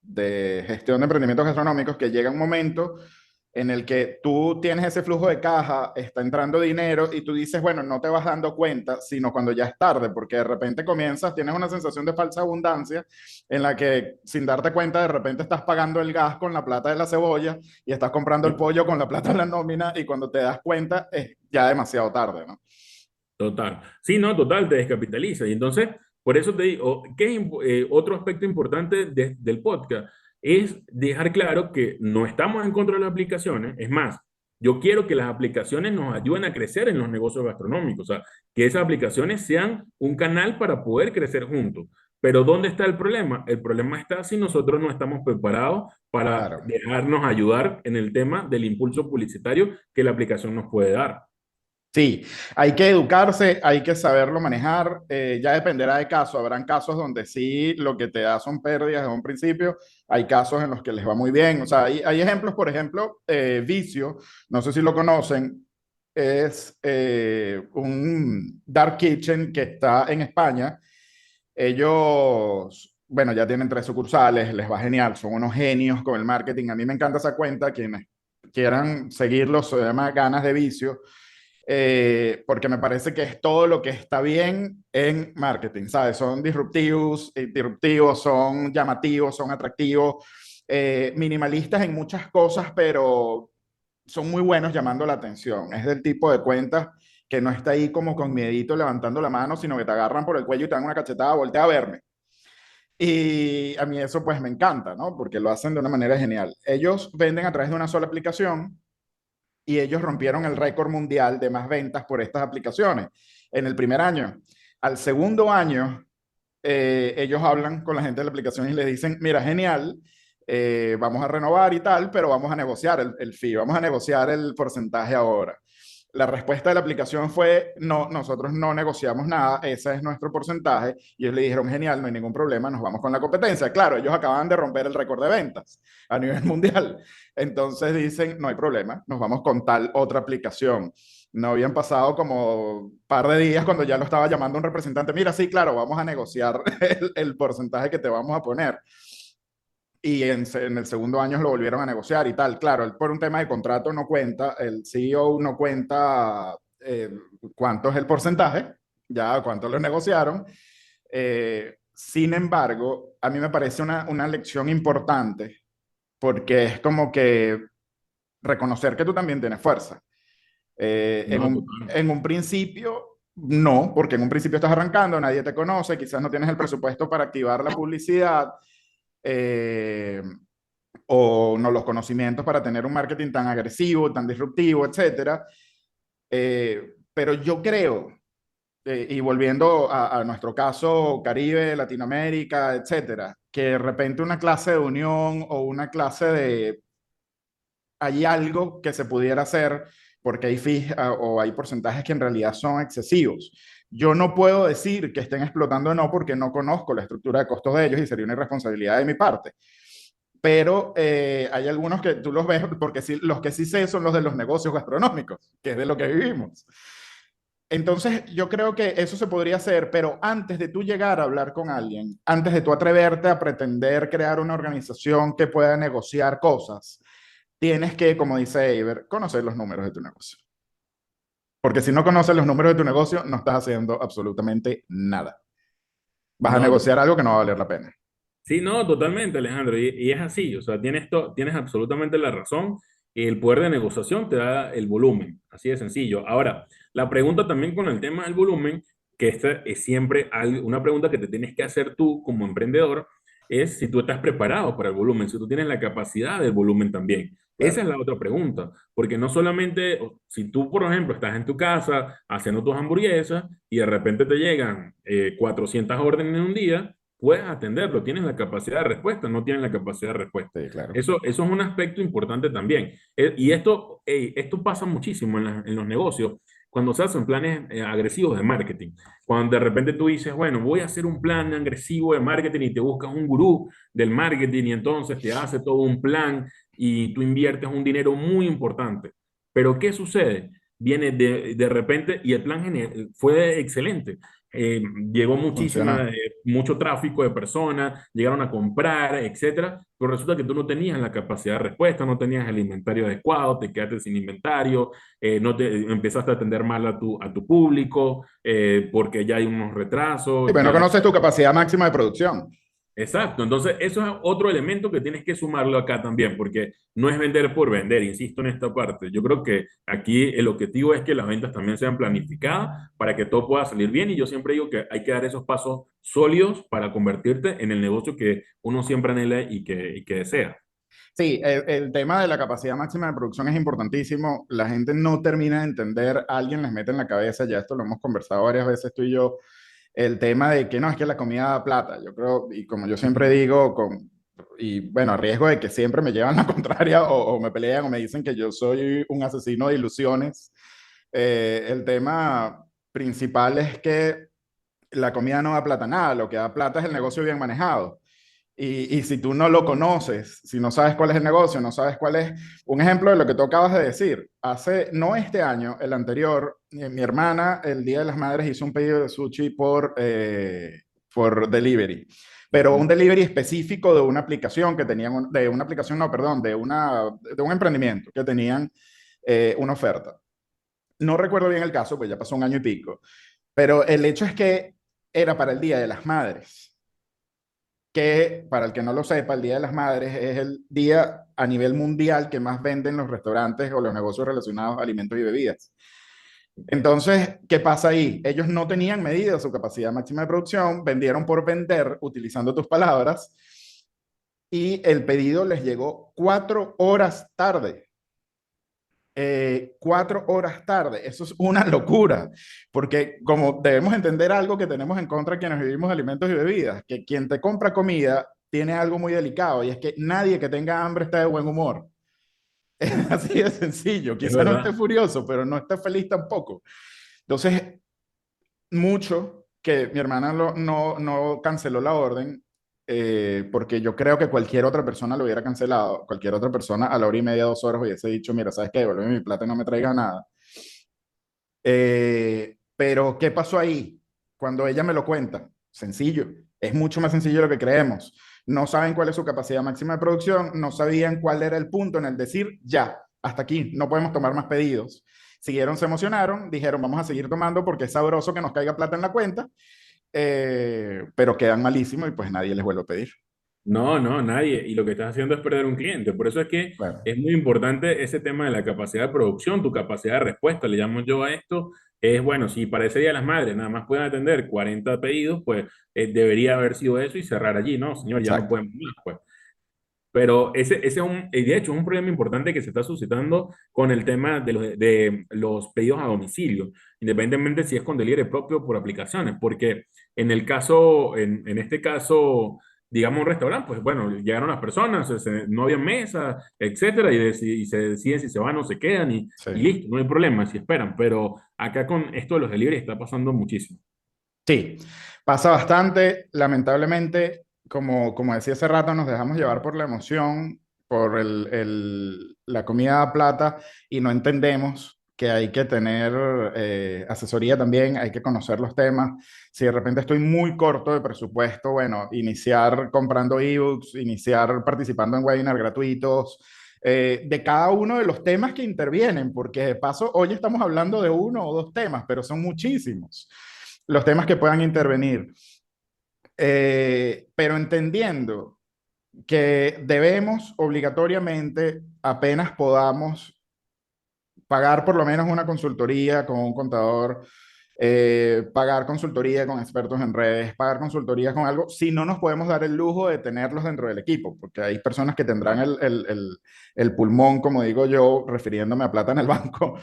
de gestión de emprendimientos gastronómicos, que llega un momento en el que tú tienes ese flujo de caja, está entrando dinero y tú dices, bueno, no te vas dando cuenta, sino cuando ya es tarde, porque de repente comienzas, tienes una sensación de falsa abundancia en la que sin darte cuenta de repente estás pagando el gas con la plata de la cebolla y estás comprando el pollo con la plata de la nómina y cuando te das cuenta es ya demasiado tarde, ¿no? Total. Sí, no, total, te descapitaliza. Y entonces, por eso te digo, otro aspecto importante del podcast es dejar claro que no estamos en contra de las aplicaciones. Es más, yo quiero que las aplicaciones nos ayuden a crecer en los negocios gastronómicos. O sea, que esas aplicaciones sean un canal para poder crecer juntos. Pero ¿dónde está el problema? El problema está si nosotros no estamos preparados para Claro. dejarnos ayudar en el tema del impulso publicitario que la aplicación nos puede dar. Sí, hay que educarse, hay que saberlo manejar, ya dependerá de caso. Habrán casos donde sí lo que te da son pérdidas desde un principio, hay casos en los que les va muy bien. O sea, hay ejemplos, por ejemplo, Vicio, no sé si lo conocen, es un dark kitchen que está en España. Ellos, bueno, ya tienen 3 sucursales, les va genial, son unos genios con el marketing. A mí me encanta esa cuenta, quienes quieran seguirlos, se llama Ganas de Vicio porque me parece que es todo lo que está bien en marketing, ¿sabes? Son disruptivos, son llamativos, son atractivos, minimalistas en muchas cosas, pero son muy buenos llamando la atención. Es del tipo de cuentas que no está ahí como con miedito levantando la mano, sino que te agarran por el cuello y te dan una cachetada, voltea a verme. Y a mí eso pues me encanta, ¿no? Porque lo hacen de una manera genial. Ellos venden a través de una sola aplicación y ellos rompieron el récord mundial de más ventas por estas aplicaciones en el primer año. Al segundo año, ellos hablan con la gente de la aplicación y les dicen, mira, genial, vamos a renovar y tal, pero vamos a negociar el fee, vamos a negociar el porcentaje ahora. La respuesta de la aplicación fue, no, nosotros no negociamos nada, ese es nuestro porcentaje. Y ellos le dijeron, genial, no hay ningún problema, nos vamos con la competencia. Claro, ellos acaban de romper el récord de ventas a nivel mundial. Entonces dicen, no hay problema, nos vamos con tal otra aplicación. No habían pasado como un par de días cuando ya lo estaba llamando un representante. Mira, sí, claro, vamos a negociar el porcentaje que te vamos a poner. Y en el segundo año lo volvieron a negociar y tal. Claro, él por un tema de contrato no cuenta, el CEO no cuenta cuánto es el porcentaje, ya cuánto lo negociaron. Sin embargo, a mí me parece una lección importante porque es como que reconocer que tú también tienes fuerza. No, total. En un principio, no, porque en un principio estás arrancando, nadie te conoce, quizás no tienes el presupuesto para activar la publicidad eh, o no los conocimientos para tener un marketing tan agresivo, tan disruptivo, etcétera. Pero yo creo, y volviendo a nuestro caso, Caribe, Latinoamérica, etcétera, que de repente una clase de unión o una clase de hay algo que se pudiera hacer porque hay fees o hay porcentajes que en realidad son excesivos. Yo no puedo decir que estén explotando o no porque no conozco la estructura de costos de ellos y sería una irresponsabilidad de mi parte. Pero hay algunos que tú los ves, porque sí, los que sí sé son los de los negocios gastronómicos, que es de lo que vivimos. Entonces, yo creo que eso se podría hacer, pero antes de tú llegar a hablar con alguien, antes de tú atreverte a pretender crear una organización que pueda negociar cosas, tienes que, como dice Eiber, conocer los números de tu negocio. Porque si no conoces los números de tu negocio, no estás haciendo absolutamente nada. Vas a No, negociar algo que no va a valer la pena. sí, no, totalmente, Alejandro. Y es así, o sea, tienes absolutamente la razón. El poder de negociación te da el volumen, así de sencillo. Ahora, la pregunta también con el tema del volumen, que esta es siempre una pregunta que te tienes que hacer tú como emprendedor, es si tú estás preparado para el volumen, si tú tienes la capacidad del volumen también. Esa Claro. es la otra pregunta, porque no solamente, si tú, por ejemplo, estás en tu casa haciendo tus hamburguesas y de repente te llegan 400 órdenes en un día, puedes atenderlo, tienes la capacidad de respuesta, no tienes la capacidad de respuesta. Sí, claro. Eso es un aspecto importante también. Y esto pasa muchísimo en los negocios, cuando se hacen planes agresivos de marketing. Cuando de repente tú dices, bueno, voy a hacer un plan agresivo de marketing y te buscas un gurú del marketing y entonces te hace todo un plan y tú inviertes un dinero muy importante. Pero ¿qué sucede? Viene de repente y el plan fue excelente, llegó Funciona. mucho tráfico de personas, llegaron a comprar, etcétera, pero resulta que tú no tenías la capacidad de respuesta, no tenías el inventario adecuado, te quedaste sin inventario, no te, empezaste a atender mal a tu público, porque ya hay unos Sí, retrasos, pero no ya. conoces tu capacidad máxima de producción. Exacto, entonces eso es otro elemento que tienes que sumarlo acá también, porque no es vender por vender, insisto en esta parte. Yo creo que aquí el objetivo es que las ventas también sean planificadas para que todo pueda salir bien y yo siempre digo que hay que dar esos pasos sólidos para convertirte en el negocio que uno siempre anhela y que desea. Sí, el tema de la capacidad máxima de producción es importantísimo. La gente no termina de entender, alguien les mete en la cabeza, ya esto lo hemos conversado varias veces tú y yo, el tema de que no, es que la comida da plata. Yo creo, y como yo siempre digo, y bueno, a riesgo de que siempre me llevan la contraria o me pelean o me dicen que yo soy un asesino de ilusiones, el tema principal es que la comida no da plata nada, lo que da plata es el negocio bien manejado. Y si tú no lo conoces, si no sabes cuál es el negocio, no sabes cuál es, un ejemplo de lo que tú acabas de decir, hace, no este año, el anterior, mi hermana el Día de las Madres hizo un pedido de sushi por delivery, pero un Ujú. delivery específico de una aplicación que tenían, de una aplicación, no, perdón, de un emprendimiento que tenían una oferta. No recuerdo bien el caso, pues ya pasó un año y pico, pero el hecho es que era para el Día de las Madres, que para el que no lo sepa, el Día de las Madres es el día a nivel mundial que más venden los restaurantes o los negocios relacionados a alimentos y bebidas. Entonces, ¿qué pasa ahí? Ellos no tenían medida su capacidad máxima de producción, vendieron por vender, utilizando tus palabras, y el pedido les llegó 4 horas tarde. 4 horas tarde, eso es una locura, porque como debemos entender algo que tenemos en contra quienes vivimos alimentos y bebidas, que quien te compra comida tiene algo muy delicado y es que nadie que tenga hambre está de buen humor. Es así de sencillo, Es quizá no esté verdad. furioso, pero no está feliz tampoco. Entonces, mucho que mi hermana no canceló la orden, porque yo creo que cualquier otra persona lo hubiera cancelado, cualquier otra persona a la hora y media, 2 horas hubiese dicho, mira, ¿sabes qué? Devuélveme mi plata y no me traiga nada. Pero, ¿qué pasó ahí? Cuando ella me lo cuenta, sencillo, es mucho más sencillo de lo que creemos. No saben cuál es su capacidad máxima de producción, no sabían cuál era el punto en el decir, ya, hasta aquí, no podemos tomar más pedidos. Siguieron, se emocionaron, dijeron, vamos a seguir tomando porque es sabroso que nos caiga plata en la cuenta, pero quedan malísimos y pues nadie les vuelve a pedir. No, no, nadie. Y lo que estás haciendo es perder un cliente. Por eso es que Bueno, es muy importante ese tema de la capacidad de producción, tu capacidad de respuesta, le llamo yo a esto. Es bueno, si para ese Día de las Madres nada más pueden atender 40 pedidos, pues debería haber sido eso y cerrar allí, ¿no? Señor, ya no exacto. podemos más, pues. Pero ese es un, de hecho, es un problema importante que se está suscitando con el tema de los pedidos a domicilio, independientemente si es con delivery propio o por aplicaciones, porque en el caso, en este caso, digamos un restaurante, pues bueno, llegaron las personas, no había mesa, etcétera, y se deciden si se van o se quedan Sí. y listo, no hay problema si esperan, pero acá con esto de los delivery está pasando muchísimo. Sí, pasa bastante. Lamentablemente, como decía hace rato, nos dejamos llevar por la emoción, por la comida a plata y no entendemos que hay que tener asesoría también, hay que conocer los temas. Si de repente estoy muy corto de presupuesto, bueno, iniciar comprando ebooks, iniciar participando en webinars gratuitos. De cada uno de los temas que intervienen, porque de paso hoy estamos hablando de uno o dos temas, pero son muchísimos los temas que puedan intervenir, pero entendiendo que debemos obligatoriamente, apenas podamos, pagar por lo menos una consultoría con un contador, pagar consultoría con expertos en redes, pagar consultoría con algo, si no nos podemos dar el lujo de tenerlos dentro del equipo, porque hay personas que tendrán Claro. el pulmón, como digo yo, refiriéndome a plata en el banco,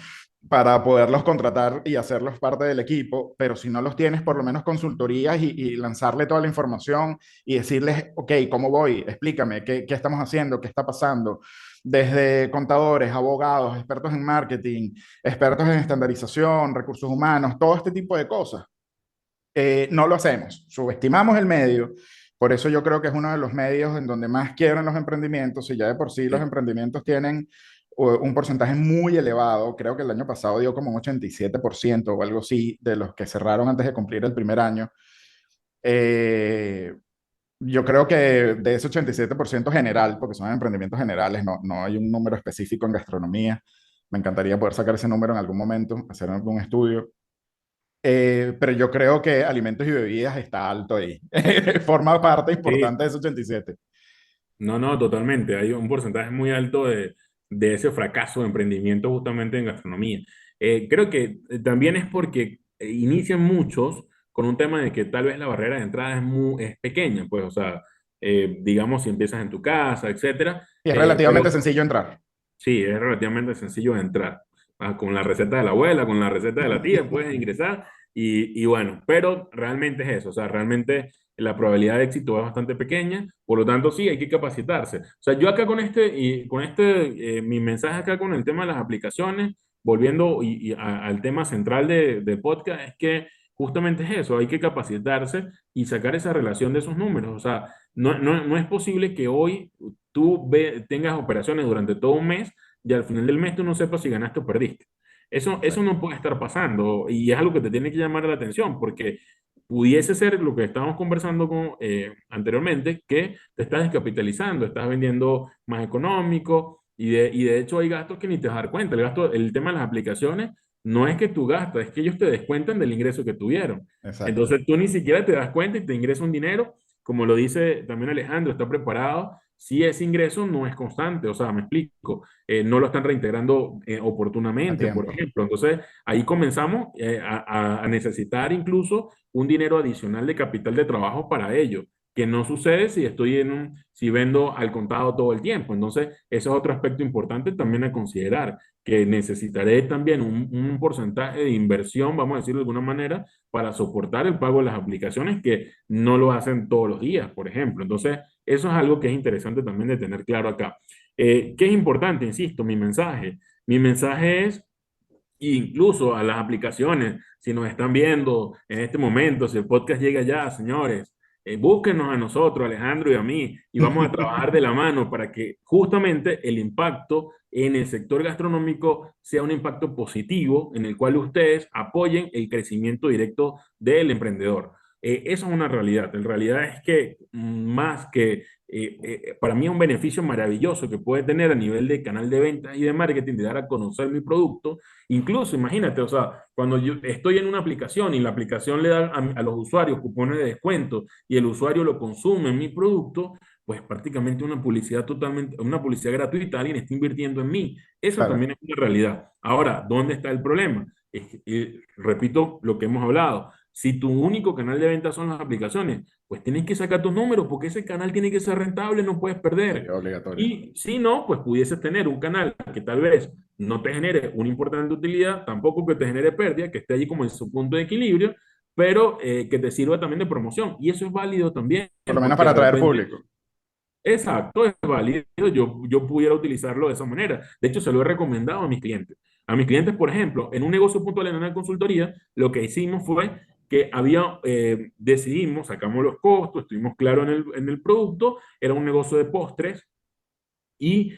para poderlos contratar y hacerlos parte del equipo, pero si no los tienes, por lo menos consultorías y lanzarle toda la información y decirles, ok, ¿cómo voy? Explícame, ¿qué estamos haciendo? ¿Qué está pasando? Desde contadores, abogados, expertos en marketing, expertos en estandarización, recursos humanos, todo este tipo de cosas. No lo hacemos, subestimamos el medio. Por eso yo creo que es uno de los medios en donde más quiebran los emprendimientos. Y ya de por sí los Sí. emprendimientos tienen un porcentaje muy elevado, creo que el año pasado dio como un 87% o algo así de los que cerraron antes de cumplir el primer año. Eh, yo creo que de ese 87% general, porque son emprendimientos generales, no hay un número específico en gastronomía. Me encantaría poder sacar ese número en algún momento, hacer algún estudio. Pero yo creo que alimentos y bebidas está alto ahí. Forma parte Sí, importante de ese 87. no, no, totalmente. Hay un porcentaje muy alto de ese fracaso de emprendimiento justamente en gastronomía. Creo que también es porque inician muchos con un tema de que tal vez la barrera de entrada es pequeña, pues, o sea, digamos, si empiezas en tu casa, etcétera, Y es pero relativamente sencillo entrar. sí, es relativamente sencillo de entrar. Con la receta de la abuela, con la receta de la tía, puedes ingresar y bueno, pero realmente es eso, o sea, realmente la probabilidad de éxito es bastante pequeña, por lo tanto sí, hay que capacitarse. O sea, yo acá mi mensaje acá con el tema de las aplicaciones, volviendo al tema central de podcast, es que justamente es eso, hay que capacitarse y sacar esa relación de esos números. O sea, no es posible que hoy tengas operaciones durante todo un mes y al final del mes tú no sepas si ganaste o perdiste. Eso Exacto. no puede estar pasando y es algo que te tiene que llamar la atención porque pudiese ser lo que estábamos conversando anteriormente, que te estás descapitalizando, estás vendiendo más económico y de hecho hay gastos que ni te vas a dar cuenta. El tema de las aplicaciones no es que tú gastas, es que ellos te descuentan del ingreso que tuvieron. Exacto. Entonces tú ni siquiera te das cuenta y te ingresa un dinero, como lo dice también Alejandro, está preparado si ese ingreso no es constante, o sea, me explico, no lo están reintegrando A oportunamente, por tiempo. ejemplo. Entonces, ahí comenzamos a necesitar incluso un dinero adicional de capital de trabajo para ello, que no sucede si estoy si vendo al contado todo el tiempo. Entonces, eso es otro aspecto importante también a considerar, que necesitaré también un porcentaje de inversión, vamos a decirlo de alguna manera, para soportar el pago de las aplicaciones que no lo hacen todos los días, por ejemplo. Entonces, eso es algo que es interesante también de tener claro acá. ¿Qué es importante? Insisto, mi mensaje. Mi mensaje es, incluso a las aplicaciones, si nos están viendo en este momento, si el podcast llega ya, señores, búsquenos a nosotros, Alejandro y a mí, y vamos a trabajar de la mano para que justamente el impacto en el sector gastronómico sea un impacto positivo en el cual ustedes apoyen el crecimiento directo del emprendedor. Eso es una realidad. La realidad es que más que para mí es un beneficio maravilloso que puede tener a nivel de canal de ventas y de marketing, de dar a conocer mi producto. Incluso, imagínate, o sea, cuando yo estoy en una aplicación y la aplicación le da a los usuarios cupones de descuento y el usuario lo consume en mi producto, pues prácticamente una publicidad totalmente, una publicidad gratuita, alguien está invirtiendo en mí. Eso Claro. también es una realidad. Ahora, ¿dónde está el problema? Repito lo que hemos hablado. Si tu único canal de venta son las aplicaciones, pues tienes que sacar tus números porque ese canal tiene que ser rentable, no puedes Sí, perder. obligatorio. Y si no, pues pudieses tener un canal que tal vez no te genere una importante utilidad, tampoco que te genere pérdida, que esté allí como en su punto de equilibrio, pero que te sirva también de promoción. Y eso es válido también, Por lo menos porque para de atraer repente, público. exacto, es válido, yo pudiera utilizarlo de esa manera. De hecho, se lo he recomendado a mis clientes. A mis clientes, por ejemplo, en un negocio puntual en una consultoría, lo que hicimos fue que decidimos, sacamos los costos, estuvimos claros en el producto, era un negocio de postres, y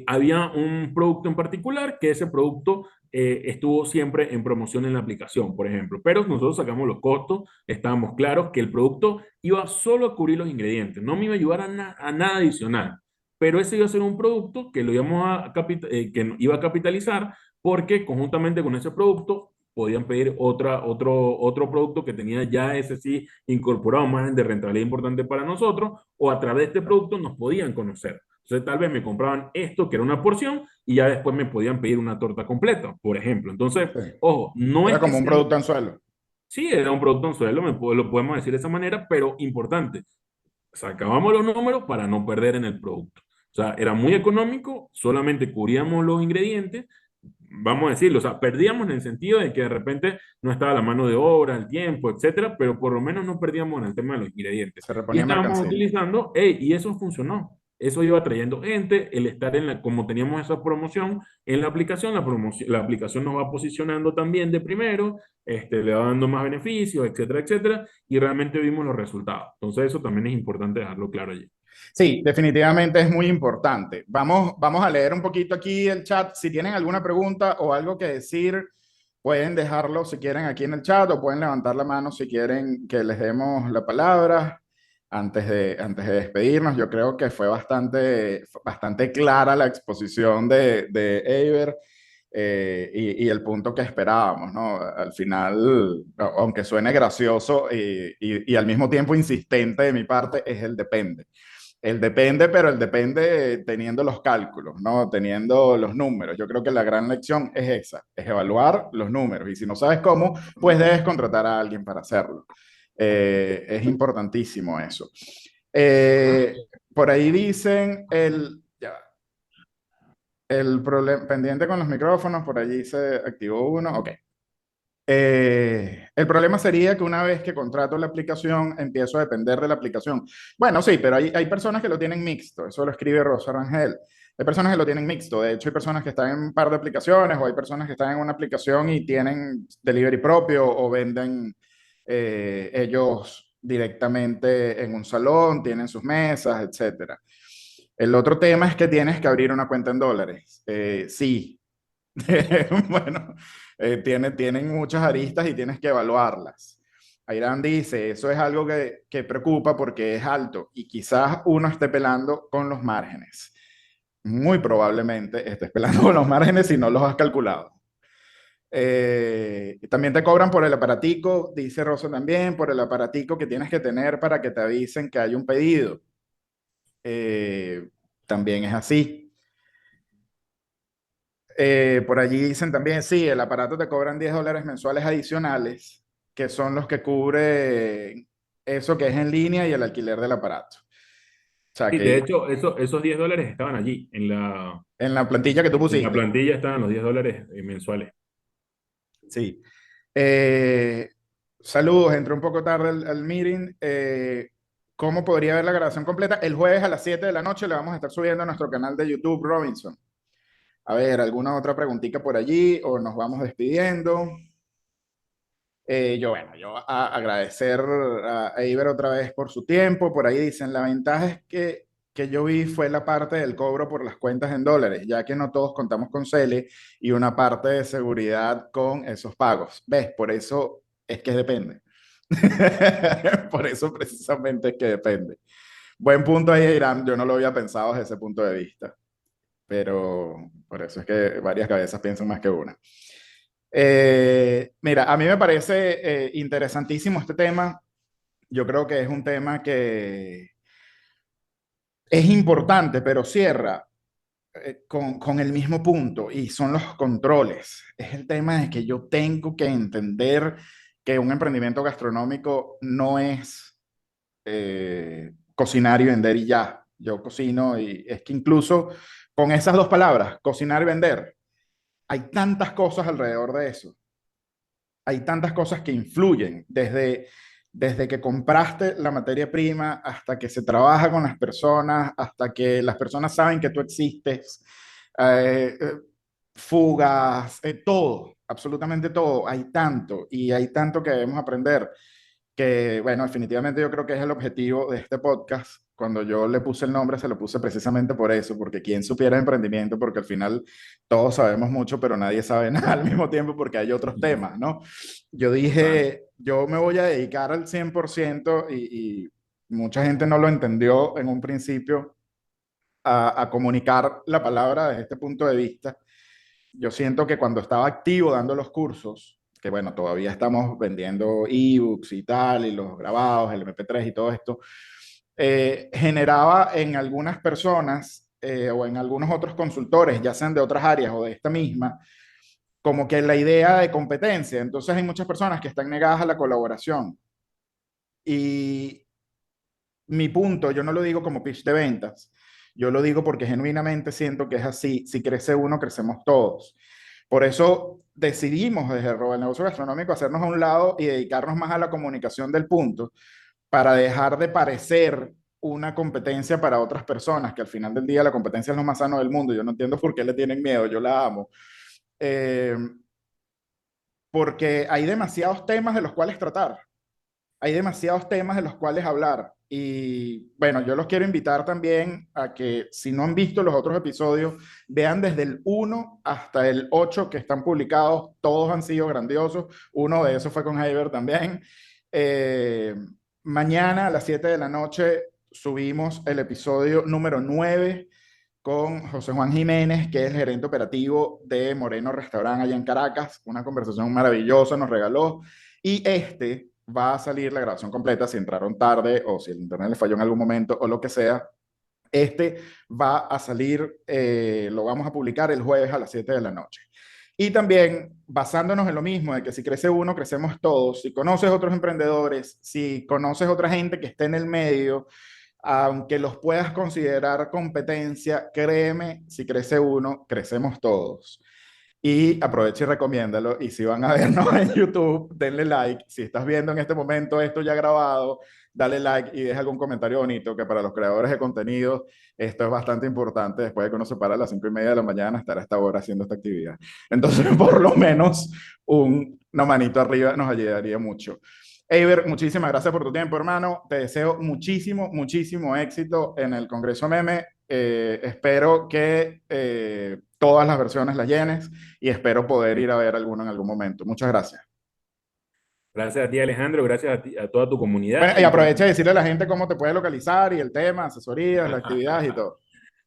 había un producto en particular que ese producto estuvo siempre en promoción en la aplicación, por ejemplo. Pero nosotros sacamos los costos, estábamos claros que el producto iba solo a cubrir los ingredientes, no me iba a ayudar a nada adicional. Pero ese iba a ser un producto que lo íbamos que iba a capitalizar porque conjuntamente con ese producto podían pedir otro producto que tenía ya ese sí incorporado, un margen de rentabilidad importante para nosotros, o a través de este producto nos podían conocer. Entonces, tal vez me compraban esto, que era una porción, y ya después me podían pedir una torta completa, por ejemplo. Entonces, Sí. ojo, no Era es que como un sean, producto anzuelo. sí, era un producto en suelo, lo podemos decir de esa manera, pero importante, sacábamos los números para no perder en el producto. O sea, era muy económico, solamente cubríamos los ingredientes, vamos a decirlo, o sea, perdíamos en el sentido de que de repente no estaba la mano de obra, el tiempo, etcétera, pero por lo menos no perdíamos en el tema de los ingredientes. Se Y reponía estábamos mercancía. utilizando, hey, y eso funcionó. Eso iba trayendo gente, el estar como teníamos esa promoción en la aplicación, la aplicación nos va posicionando también de primero, le va dando más beneficios, etcétera, etcétera, y realmente vimos los resultados. Entonces eso también es importante dejarlo claro allí. Sí, definitivamente es muy importante. Vamos a leer un poquito aquí el chat. Si tienen alguna pregunta o algo que decir, pueden dejarlo si quieren aquí en el chat o pueden levantar la mano si quieren que les demos la palabra antes de despedirnos. Yo creo que fue bastante clara la exposición de Eiber y el punto que esperábamos, ¿no? Al final, aunque suene gracioso y al mismo tiempo insistente de mi parte, es el depende. El depende, pero el depende teniendo los cálculos, ¿no? Teniendo los números. Yo creo que la gran lección es esa, es evaluar los números. Y si no sabes cómo, pues debes contratar a alguien para hacerlo. Es importantísimo eso. Por ahí dicen ya, el problema pendiente con los micrófonos, por allí se activó uno. Ok. El problema sería que una vez que contrato la aplicación, empiezo a depender de la aplicación. Bueno, sí, pero hay personas que lo tienen mixto. Eso lo escribe Rosa Rangel. Hay personas que lo tienen mixto. De hecho, hay personas que están en un par de aplicaciones o hay personas que están en una aplicación y tienen delivery propio o venden ellos directamente en un salón, tienen sus mesas, etcétera. El otro tema es que tienes que abrir una cuenta en dólares. Sí, bueno, tienen muchas aristas y tienes que evaluarlas. Airan dice, eso es algo que preocupa porque es alto y quizás uno esté pelando con los márgenes. Muy probablemente estés pelando con los márgenes si no los has calculado. También te cobran por el aparatico, dice Rosa también, por el aparatico que tienes que tener para que te avisen que hay un pedido. Eh, También es así. Por allí dicen también, sí, el aparato te cobran $10 mensuales adicionales, que son los que cubre eso que es en línea y el alquiler del aparato. O sea Y de que hecho, esos $10 estaban allí, en la plantilla que tú en la pusiste, plantilla estaban los $10 mensuales. sí. Eh, Saludos, entré un poco tarde al meeting. ¿Cómo podría ver la grabación completa? El jueves a las 7 de la noche le vamos a estar subiendo a nuestro canal de YouTube, Robinson. A ver, ¿alguna otra preguntita por allí o nos vamos despidiendo? Yo agradecer a Iber otra vez por su tiempo. Por ahí dicen, la ventaja es que yo vi fue la parte del cobro por las cuentas en dólares, ya que no todos contamos con Cele y una parte de seguridad con esos pagos. ¿Ves? Por eso es que depende. Por eso precisamente es que depende. Buen punto ahí, Irán. Yo no lo había pensado desde ese punto de vista, pero por eso es que varias cabezas piensan más que una. Mira, a mí me parece interesantísimo este tema. Yo creo que es un tema que es importante, pero cierra con el mismo punto y son los controles. Es el tema de que yo tengo que entender que un emprendimiento gastronómico no es cocinar y vender y ya. Yo cocino y es que incluso con esas dos palabras, cocinar y vender, hay tantas cosas alrededor de eso. Hay tantas cosas que influyen, desde que compraste la materia prima hasta que se trabaja con las personas, hasta que las personas saben que tú existes, eh, eh, fugas, todo, absolutamente todo. Hay tanto y hay tanto que debemos aprender que, bueno, definitivamente yo creo que es el objetivo de este podcast. Cuando yo le puse el nombre, se lo puse precisamente por eso, porque quien supiera de emprendimiento, porque al final todos sabemos mucho, pero nadie sabe nada al mismo tiempo porque hay otros temas, ¿no? Yo Total. dije, yo me voy a dedicar al 100% y mucha gente no lo entendió en un principio a comunicar la palabra desde este punto de vista. Yo siento que cuando estaba activo dando los cursos, que bueno, todavía estamos vendiendo ebooks y tal, y los grabados, el MP3 y todo esto, generaba en algunas personas o en algunos otros consultores, ya sean de otras áreas o de esta misma, como que la idea de competencia. Entonces hay muchas personas que están negadas a la colaboración. Y mi punto, yo no lo digo como pitch de ventas, yo lo digo porque genuinamente siento que es así. Si crece uno, crecemos todos. Por eso decidimos desde el negocio gastronómico hacernos a un lado y dedicarnos más a la comunicación del punto para dejar de parecer una competencia para otras personas, que al final del día la competencia es lo más sano del mundo. Yo no entiendo por qué le tienen miedo, yo la amo. Eh, Porque hay demasiados temas de los cuales tratar, hay demasiados temas de los cuales hablar. Y bueno, yo los quiero invitar también a que si no han visto los otros episodios, vean desde el 1 hasta el 8 que están publicados. Todos han sido grandiosos. Uno de esos fue con Heiber también. Eh, Mañana a las 7 de la noche subimos el episodio número 9 con José Juan Jiménez, que es el gerente operativo de Moreno Restaurant allá en Caracas. Una conversación maravillosa nos regaló. Y este va a salir la grabación completa si entraron tarde o si el internet les falló en algún momento o lo que sea. Este va a salir, lo vamos a publicar el jueves a las 7 de la noche. Y también basándonos en lo mismo, de que si crece uno, crecemos todos. Si conoces otros emprendedores, si conoces otra gente que esté en el medio, aunque los puedas considerar competencia, créeme, si crece uno, crecemos todos. Y aprovecha y recomiéndalo. Y si van a vernos en YouTube, denle like. Si estás viendo en este momento esto ya grabado, dale like y deja algún comentario bonito, que para los creadores de contenido esto es bastante importante. Después de que uno se para a las 5:30 de la mañana, estar a esta hora haciendo esta actividad. Entonces, por lo menos una manito arriba nos ayudaría mucho. Eiber, muchísimas gracias por tu tiempo, hermano. Te deseo muchísimo, muchísimo éxito en el Congreso Meme. Espero que todas las versiones las llenes y espero poder ir a ver alguno en algún momento. Muchas gracias. Gracias a ti, Alejandro, gracias a ti, a toda tu comunidad. Bueno, y Y pues, aprovecha de decirle a la gente cómo te puede localizar y el tema, asesorías, las actividades y todo.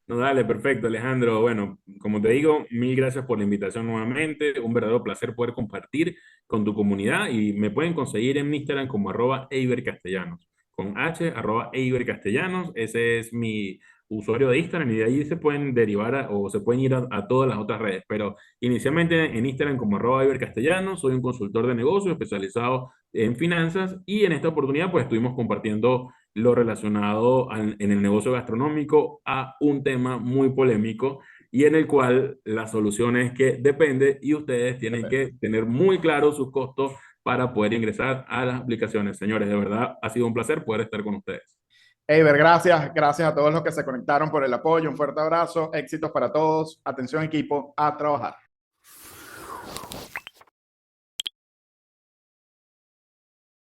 No, dale, perfecto, Alejandro. Bueno, como te digo, mil gracias por la invitación nuevamente. Un verdadero placer poder compartir con tu comunidad y me pueden conseguir en Instagram como @eibercastellanos, con H, @eibercastellanos. Ese es mi usuario de Instagram y de ahí se pueden derivar o se pueden ir a todas las otras redes. Pero inicialmente en Instagram como @eibercastellanos, soy un consultor de negocios especializado en finanzas y en esta oportunidad pues estuvimos compartiendo lo relacionado en el negocio gastronómico a un tema muy polémico y en el cual la solución es que depende y ustedes tienen Depende. que tener muy claros sus costos para poder ingresar a las aplicaciones. Señores, de verdad ha sido un placer poder estar con ustedes. Eiber, gracias. Gracias a todos los que se conectaron por el apoyo. Un fuerte abrazo. Éxitos para todos. Atención equipo, a trabajar.